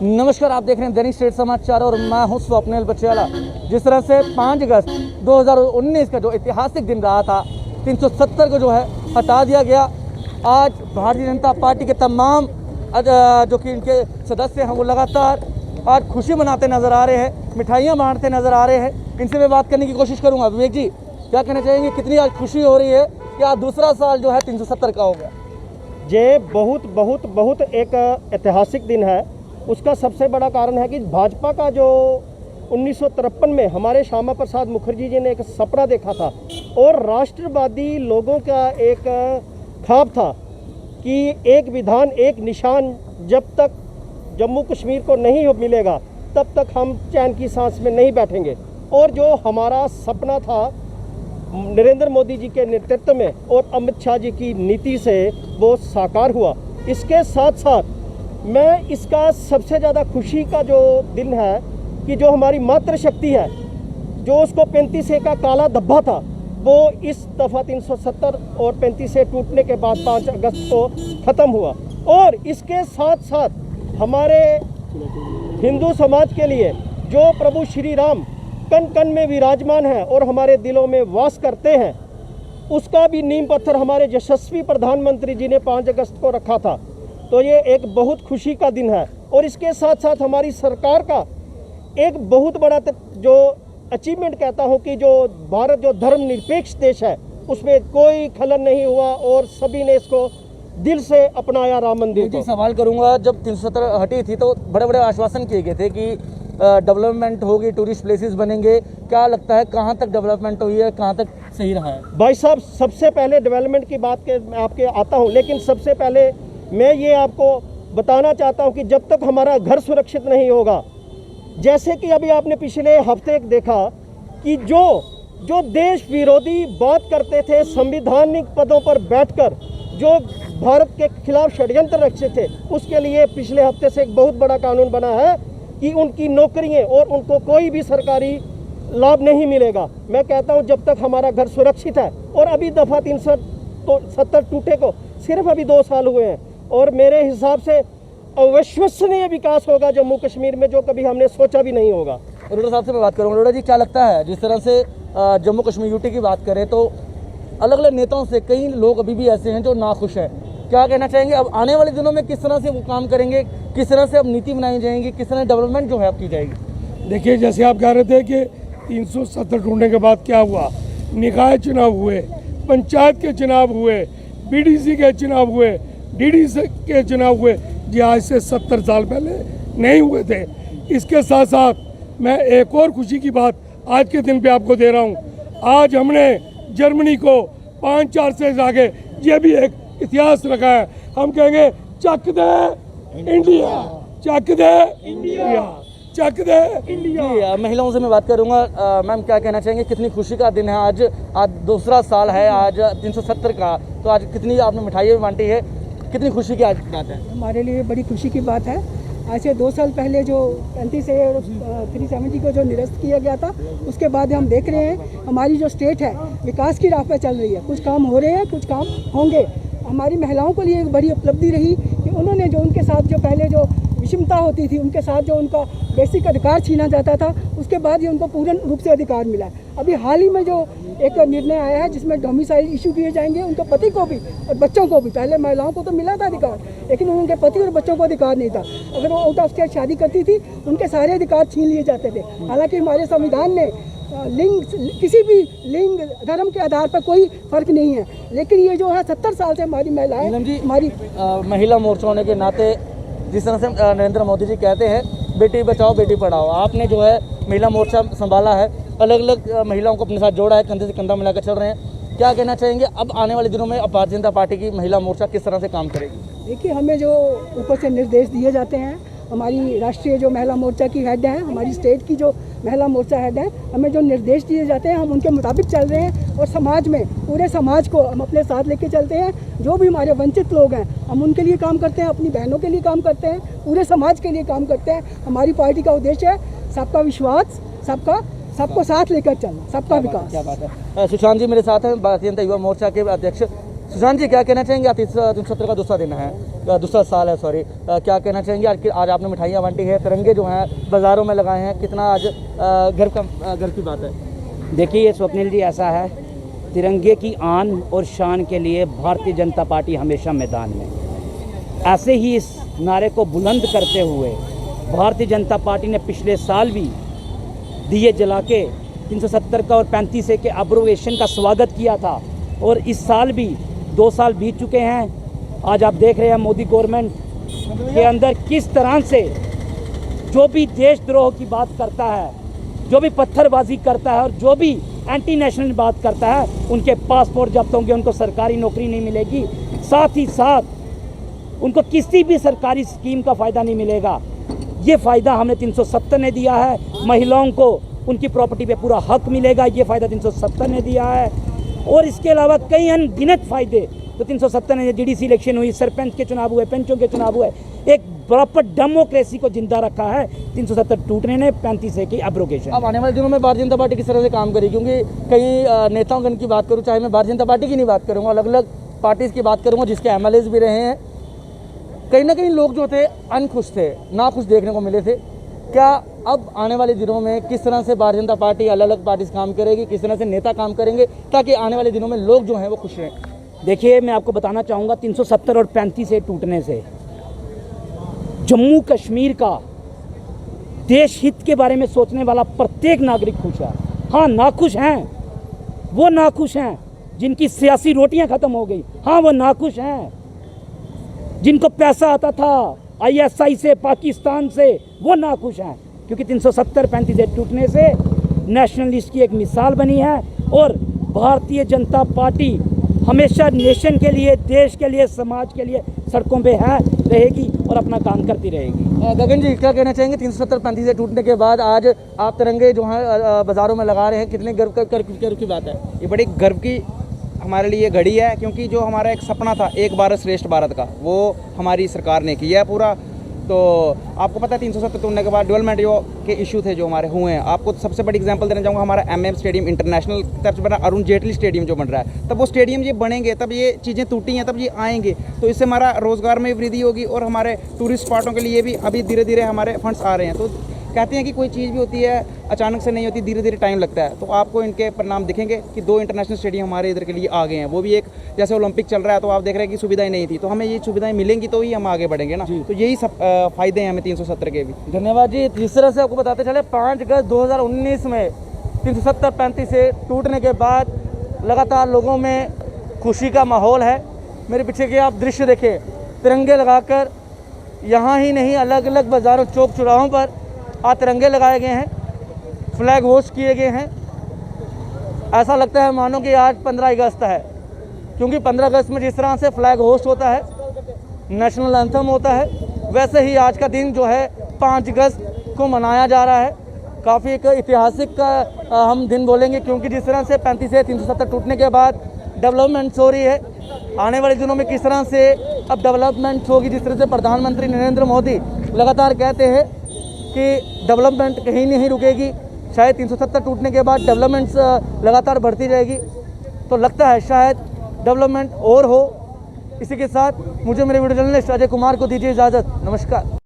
नमस्कार, आप देख रहे हैं दैनिक स्टेट समाचार और मैं हूं स्वप्निल बचियाला। जिस तरह से 5 अगस्त 2019 का जो ऐतिहासिक दिन रहा था, 370 को जो है हटा दिया गया। आज भारतीय जनता पार्टी के तमाम जो कि इनके सदस्य हैं वो लगातार आज खुशी मनाते नजर आ रहे हैं, मिठाइयाँ बांटते नजर आ रहे हैं। इनसे मैं बात करने की कोशिश करूँगा। विवेक जी, क्या कहना चाहेंगे, कितनी आज खुशी हो रही है कि आज दूसरा साल जो है 370 का हो गया? ये बहुत बहुत बहुत एक ऐतिहासिक दिन है। उसका सबसे बड़ा कारण है कि भाजपा का जो 1953 में हमारे श्यामा प्रसाद मुखर्जी जी ने एक सपना देखा था और राष्ट्रवादी लोगों का एक ख्वाब था कि एक विधान एक निशान जब तक जम्मू कश्मीर को नहीं मिलेगा तब तक हम चैन की सांस में नहीं बैठेंगे। और जो हमारा सपना था नरेंद्र मोदी जी के नेतृत्व में और अमित शाह जी की नीति से वो साकार हुआ। इसके साथ साथ मैं इसका सबसे ज़्यादा खुशी का जो दिन है कि जो हमारी मातृशक्ति है, जो उसको 35A का काला धब्बा था, वो इस दफ़ा 370 और 35A टूटने के बाद 5 अगस्त को ख़त्म हुआ। और इसके साथ साथ हमारे हिंदू समाज के लिए जो प्रभु श्री राम कण कण में विराजमान है और हमारे दिलों में वास करते हैं, उसका भी नींव पत्थर हमारे यशस्वी प्रधानमंत्री जी ने 5 अगस्त को रखा था। तो ये एक बहुत खुशी का दिन है। और इसके साथ साथ हमारी सरकार का एक बहुत बड़ा जो अचीवमेंट कहता हूँ कि जो भारत जो धर्मनिरपेक्ष देश है उसमें कोई खलल नहीं हुआ और सभी ने इसको दिल से अपनाया राम मंदिर को। सवाल करूँगा, जब 370 हटी थी तो बड़े बड़े आश्वासन किए गए थे कि डेवलपमेंट होगी, टूरिस्ट प्लेसेस बनेंगे। क्या लगता है कहाँ तक डेवलपमेंट हुई है, कहाँ तक सही रहा है? भाई साहब, सबसे पहले डेवलपमेंट की बात के मैं आपके आता हूँ, लेकिन सबसे पहले मैं ये आपको बताना चाहता हूँ कि जब तक हमारा घर सुरक्षित नहीं होगा, जैसे कि अभी आपने पिछले हफ्ते देखा कि जो देश विरोधी बात करते थे, संवैधानिक पदों पर बैठकर जो भारत के खिलाफ षड्यंत्र रचते थे, उसके लिए पिछले हफ्ते से एक बहुत बड़ा कानून बना है कि उनकी नौकरियां और उनको कोई भी सरकारी लाभ नहीं मिलेगा। मैं कहता हूं जब तक हमारा घर सुरक्षित है। और अभी दफ़ा 370 टूटे को सिर्फ अभी 2 साल हुए हैं और मेरे हिसाब से अविश्वसनीय विकास होगा जम्मू कश्मीर में, जो कभी हमने सोचा भी नहीं होगा। अरोड़ा साहब से मैं बात करूँगा। अरोड़ा जी, क्या लगता है, जिस तरह से जम्मू कश्मीर यूटी की बात करें तो अलग अलग नेताओं से कई लोग अभी भी ऐसे हैं जो नाखुश हैं, क्या कहना चाहेंगे अब आने वाले दिनों में किस तरह से वो काम करेंगे, किस तरह से अब नीति बनाई जाएगी, किस तरह डेवलपमेंट जो है अब की जाएगी? देखिए, जैसे आप कह रहे थे कि 370 टूटने के बाद क्या हुआ, निकाय चुनाव हुए, पंचायत के चुनाव हुए, बीडीसी के चुनाव हुए, डीडीसी के चुनाव हुए, जी आज से 70 साल पहले नहीं हुए थे। इसके साथ साथ मैं एक और खुशी की बात आज के दिन पे आपको दे रहा हूँ। आज हमने जर्मनी को 5-4 से आगे ये भी एक इतिहास रखा है। हम कहेंगे चक दे इंडिया, चक दे इंडिया, चक दे इंडिया। महिलाओं से मैं बात करूंगा। मैम, क्या कहना चाहेंगे, कितनी खुशी का दिन है आज? आज दूसरा साल है आज 370 का, तो आज कितनी आपने मिठाइयाँ बांटी है, कितनी खुशी की आज बात है? हमारे लिए बड़ी खुशी की बात है। आज से 2 साल पहले जो 35A और 370 को जो निरस्त किया गया था, उसके बाद हम देख रहे हैं हमारी जो स्टेट है विकास की राह पर चल रही है। कुछ काम हो रहे हैं, कुछ काम होंगे। हमारी महिलाओं के लिए एक बड़ी उपलब्धि रही कि उन्होंने जो उनके साथ जो पहले जो विषमता होती थी, उनके साथ जो उनका बेसिक अधिकार छीना जाता था, उसके बाद ही उनको पूर्ण रूप से अधिकार मिला है। अभी हाल ही में जो एक निर्णय आया है जिसमें डोमिसाइल इशू किए जाएंगे उनके पति को भी और बच्चों को भी। पहले महिलाओं को तो मिला था अधिकार, लेकिन उनके पति और बच्चों को अधिकार नहीं था। अगर वो आउट ऑफ स्टेट शादी करती थी, उनके सारे अधिकार छीन लिए जाते थे। हालांकि हमारे संविधान ने लिंग, किसी भी लिंग धर्म के आधार पर कोई फर्क नहीं है, लेकिन ये जो है 70 साल से हमारी महिलाएं, हमारी महिला मोर्चा होने के नाते जिस तरह से नरेंद्र मोदी जी कहते हैं बेटी बचाओ बेटी पढ़ाओ, आपने जो है महिला मोर्चा संभाला है, अलग अलग महिलाओं को अपने साथ जोड़ा है, कंधे से कंधा मिलाकर चल रहे हैं। क्या कहना चाहेंगे अब आने वाले दिनों में भारतीय जनता पार्टी की महिला मोर्चा किस तरह से काम करेगी? देखिए, हमें जो ऊपर से निर्देश दिए जाते हैं, हमारी राष्ट्रीय जो महिला मोर्चा की हेड है, हमारी स्टेट की जो महिला मोर्चा हेड है, हमें जो निर्देश दिए जाते हैं हम उनके मुताबिक चल रहे हैं। और समाज में पूरे समाज को हम अपने साथ लेके चलते हैं। जो भी हमारे वंचित लोग हैं हम उनके लिए काम करते हैं, अपनी बहनों के लिए काम करते हैं, पूरे समाज के लिए काम करते हैं। हमारी पार्टी का उद्देश्य है सबका विश्वास, सबको साथ लेकर चलना, सबका विकास। क्या बात है। सुशांत जी मेरे साथ हैं, भारतीय जनता युवा मोर्चा के अध्यक्ष। सुशांत जी, क्या कहना चाहेंगे? आज 370 का दूसरा दिन है, दूसरा साल है, सॉरी। क्या कहना चाहेंगे? आज आपने मिठाइयाँ बांटी है, तिरंगे जो हैं बाज़ारों में लगाए हैं, कितना आज गर्व की बात है? देखिए स्वप्निल जी, ऐसा है, तिरंगे की आन और शान के लिए भारतीय जनता पार्टी हमेशा मैदान में। ऐसे ही इस नारे को बुलंद करते हुए भारतीय जनता पार्टी ने पिछले साल भी दिए जला के 370 का और 35A के एब्रोगेशन का स्वागत किया था, और इस साल भी 2 साल बीत चुके हैं। आज आप देख रहे हैं मोदी गवर्नमेंट के अंदर किस तरह से जो भी देशद्रोह की बात करता है, जो भी पत्थरबाजी करता है और जो भी एंटी नेशनल बात करता है, उनके पासपोर्ट जब्त होंगे, उनको सरकारी नौकरी नहीं मिलेगी, साथ ही साथ उनको किसी भी सरकारी स्कीम का फ़ायदा नहीं मिलेगा। ये फ़ायदा हमने 370 ने दिया है। महिलाओं को उनकी प्रॉपर्टी पे पूरा हक मिलेगा, ये फ़ायदा 370 ने दिया है। और इसके अलावा कई अनगिनत फ़ायदे तो 370 ने, DDC इलेक्शन हुई, सरपंच के चुनाव हुए, पंचों के चुनाव हुए, एक प्रॉपर डेमोक्रेसी को जिंदा रखा है 370 टूटने ने, 35A की एब्रोगेशन। अब आने वाले दिनों में भारतीय जनता पार्टी किस तरह से काम करेगी? क्योंकि कई नेताओं की बात करूँ, चाहे मैं भारतीय जनता पार्टी की नहीं बात करूँगा, अलग अलग पार्टीज़ की बात करूँगा जिसके MLAs भी रहे हैं, कहीं ना कहीं लोग जो थे अनखुश थे, नाखुश देखने को मिले थे। क्या अब आने वाले दिनों में किस तरह से भारतीय जनता पार्टी अलग अलग पार्टीज काम करेगी, किस तरह से नेता काम करेंगे ताकि आने वाले दिनों में लोग जो हैं वो खुश रहें? देखिए, मैं आपको बताना चाहूँगा, 370 और 35A टूटने से जम्मू कश्मीर का देश हित के बारे में सोचने वाला प्रत्येक नागरिक खुश है। हाँ, नाखुश हैं, वो नाखुश हैं जिनकी सियासी रोटियां खत्म हो गई। हाँ, वो नाखुश हैं जिनको पैसा आता था ISI से, पाकिस्तान से, वो नाखुश हैं, क्योंकि 370 35A टूटने से नेशनलिस्ट की एक मिसाल बनी है। और भारतीय जनता पार्टी हमेशा नेशन के लिए, देश के लिए, समाज के लिए सड़कों पे है, रहेगी और अपना काम करती रहेगी। गगन जी, क्या कहना चाहेंगे? 370 35A टूटने के बाद आज आप तिरंगे जो हैं बाज़ारों में लगा रहे हैं, कितने गर्व की बात है? ये बड़ी गर्व की हमारे लिए घड़ी है, क्योंकि जो हमारा एक सपना था एक भारत श्रेष्ठ भारत का, वो हमारी सरकार ने किया है पूरा। तो आपको पता है 370 तोड़ने के बाद डेवलपमेंट जो के इशू थे जो हमारे हुए हैं, आपको सबसे बड़ी एग्जांपल देना चाहूँगा, हमारा MM स्टेडियम इंटरनेशनल तर्ज बना, अरुण जेटली स्टेडियम जो बन रहा है, तब वो स्टेडियम ये बनेंगे, तब ये चीज़ें टूटी हैं, तब ये आएंगे, तो इससे हमारा रोज़गार में वृद्धि होगी और हमारे टूरिस्ट स्पॉटों के लिए भी अभी धीरे धीरे हमारे फंड्स आ रहे हैं। तो कहते हैं कि कोई चीज़ भी होती है अचानक से नहीं होती, धीरे धीरे टाइम लगता है। तो आपको इनके परिणाम दिखेंगे कि 2 इंटरनेशनल स्टेडियम हमारे इधर के लिए आ गए हैं। वो भी एक, जैसे ओलंपिक चल रहा है तो आप देख रहे हैं कि सुविधाएं नहीं थी, तो हमें ये सुविधाएं मिलेंगी तो ही हम आगे बढ़ेंगे ना। तो यही सब फायदे हैं हमें 370 के भी। धन्यवाद जी। जिस तरह से आपको बताते चले, 5 अगस्त 2019 में 370 35A टूटने के बाद लगातार लोगों में खुशी का माहौल है। मेरे पीछे के आप दृश्य देखें, तिरंगे लगाकर यहाँ ही नहीं, अलग अलग बाज़ारों, चौक चौराहों पर आज तिरंगे लगाए गए हैं, फ्लैग होस्ट किए गए हैं। ऐसा लगता है मानो कि आज 15 अगस्त है, क्योंकि 15 अगस्त में जिस तरह से फ्लैग होस्ट होता है, नेशनल एंथम होता है, वैसे ही आज का दिन जो है 5 अगस्त को मनाया जा रहा है। काफ़ी एक ऐतिहासिक हम दिन बोलेंगे, क्योंकि जिस तरह से 35A 370 टूटने के बाद डेवलपमेंट्स हो रही है, आने वाले दिनों में किस तरह से अब डेवलपमेंट होगी। जिस तरह से प्रधानमंत्री नरेंद्र मोदी लगातार कहते हैं कि डेवलपमेंट कहीं नहीं रुकेगी, शायद 370 टूटने के बाद डेवलपमेंट्स लगातार बढ़ती जाएगी, तो लगता है शायद डेवलपमेंट और हो। इसी के साथ मुझे मेरे वीडियो जर्नलिस्ट अजय कुमार को दीजिए इजाज़त। नमस्कार।